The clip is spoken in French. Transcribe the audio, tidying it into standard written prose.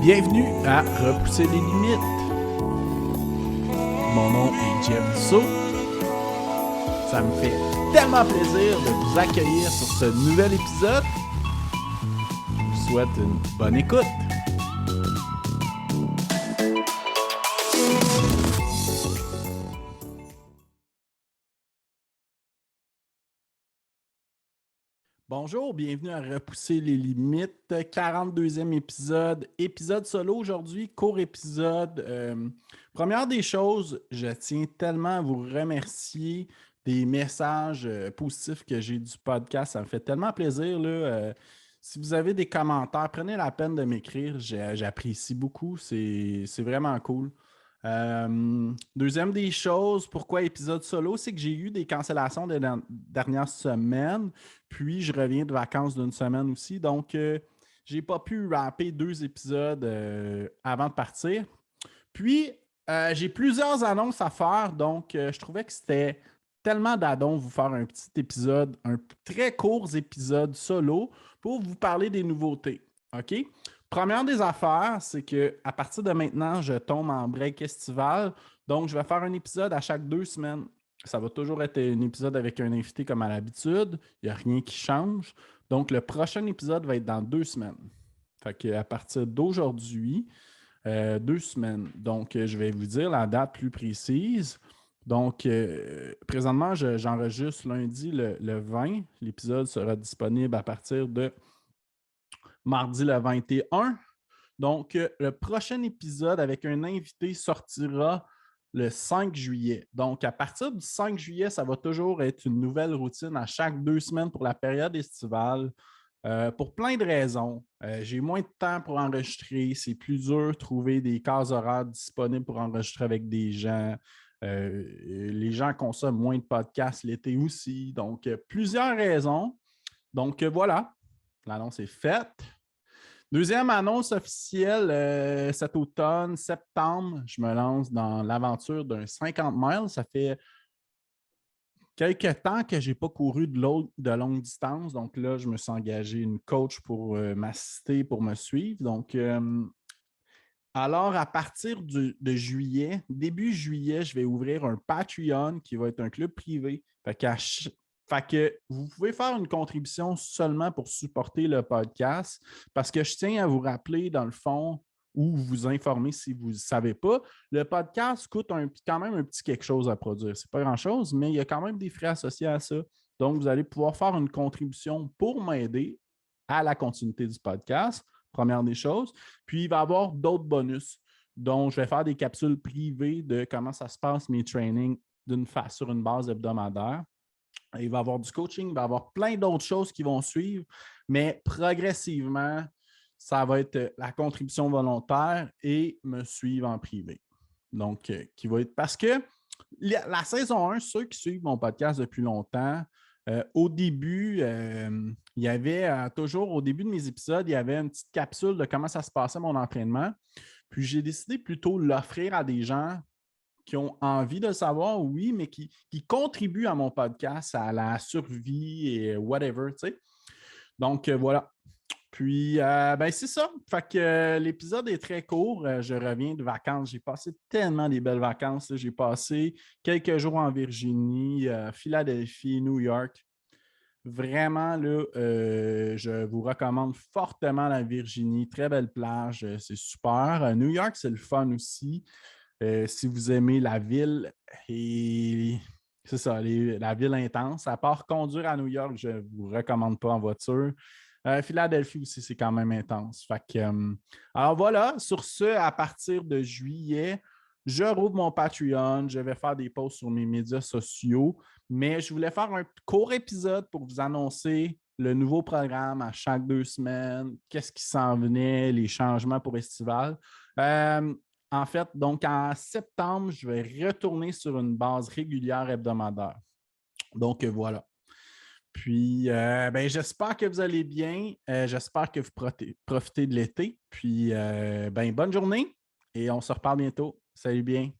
Bienvenue à Repousser les limites. Mon nom est Jeff Dussault. Ça me fait tellement plaisir de vous accueillir sur ce nouvel épisode. Je vous souhaite une bonne écoute. Bonjour, bienvenue à Repousser les limites, 42e épisode solo aujourd'hui, court épisode. Première des choses, je tiens tellement à vous remercier des messages positifs que j'ai du podcast. Ça me fait tellement plaisir, là. Si vous avez des commentaires, prenez la peine de m'écrire. J'apprécie beaucoup. C'est vraiment cool. Deuxième des choses, pourquoi épisode solo, c'est que j'ai eu des cancellations des dernières semaines. Puis, je reviens de vacances d'une semaine aussi. Donc, je n'ai pas pu rapper 2 épisodes avant de partir. Puis, j'ai plusieurs annonces à faire. Donc, je trouvais que c'était tellement d'adon vous faire un petit épisode, un très court épisode solo pour vous parler des nouveautés. OK? Première des affaires, c'est qu'à partir de maintenant, je tombe en break estival. Donc, je vais faire un épisode à chaque 2 semaines. Ça va toujours être un épisode avec un invité comme à l'habitude. Il n'y a rien qui change. Donc, le prochain épisode va être dans 2 semaines. Fait qu'à partir d'aujourd'hui, 2 semaines. Donc, je vais vous dire la date plus précise. Donc, présentement, j'enregistre lundi le 20. L'épisode sera disponible à partir de mardi le 21. Donc, le prochain épisode avec un invité sortira le 5 juillet. Donc, à partir du 5 juillet, ça va toujours être une nouvelle routine à chaque 2 semaines pour la période estivale. Pour plein de raisons. J'ai moins de temps pour enregistrer. C'est plus dur de trouver des cases horaires disponibles pour enregistrer avec des gens. Les gens consomment moins de podcasts l'été aussi. Donc, plusieurs raisons. Donc, voilà, l'annonce est faite. Deuxième annonce officielle, cet automne, septembre, je me lance dans l'aventure d'un 50 miles. Ça fait quelques temps que je n'ai pas couru de longue distance. Donc là, je me suis engagé une coach pour m'assister, pour me suivre. Donc, alors, à partir de juillet, début juillet, je vais ouvrir un Patreon qui va être un club privé. Fait que vous pouvez faire une contribution seulement pour supporter le podcast parce que je tiens à vous rappeler, dans le fond, ou vous informer si vous ne savez pas, le podcast coûte quand même un petit quelque chose à produire. Ce n'est pas grand-chose, mais il y a quand même des frais associés à ça. Donc, vous allez pouvoir faire une contribution pour m'aider à la continuité du podcast, première des choses. Puis, il va y avoir d'autres bonus. Donc, je vais faire des capsules privées de comment ça se passe, mes trainings, sur une base hebdomadaire. Il va y avoir du coaching, il va y avoir plein d'autres choses qui vont suivre, mais progressivement, ça va être la contribution volontaire et me suivre en privé. Donc, qui va être parce que la saison 1, ceux qui suivent mon podcast depuis longtemps, au début, il y avait toujours, au début de mes épisodes, il y avait une petite capsule de comment ça se passait mon entraînement. Puis j'ai décidé plutôt de l'offrir à des gens qui ont envie de le savoir, oui, mais qui contribuent à mon podcast, à la survie et whatever, tu sais. Donc, voilà. Puis, ben c'est ça. Fait que l'épisode est très court. Je reviens de vacances. J'ai passé tellement des belles vacances. J'ai passé quelques jours en Virginie, Philadelphie, New York. Vraiment, là, je vous recommande fortement la Virginie. Très belle plage. C'est super. New York, c'est le fun aussi. Si vous aimez la ville et c'est ça, la ville intense. À part conduire à New York, je ne vous recommande pas en voiture. Philadelphie aussi, c'est quand même intense. Fait que, alors voilà, sur ce, à partir de juillet, je rouvre mon Patreon. Je vais faire des posts sur mes médias sociaux, mais je voulais faire un court épisode pour vous annoncer le nouveau programme à chaque 2 semaines, qu'est-ce qui s'en venait, les changements pour Estival. En fait, donc en septembre, je vais retourner sur une base régulière hebdomadaire. Donc voilà. Puis, ben, j'espère que vous allez bien. J'espère que vous profitez de l'été. Puis, ben, bonne journée et on se reparle bientôt. Salut bien.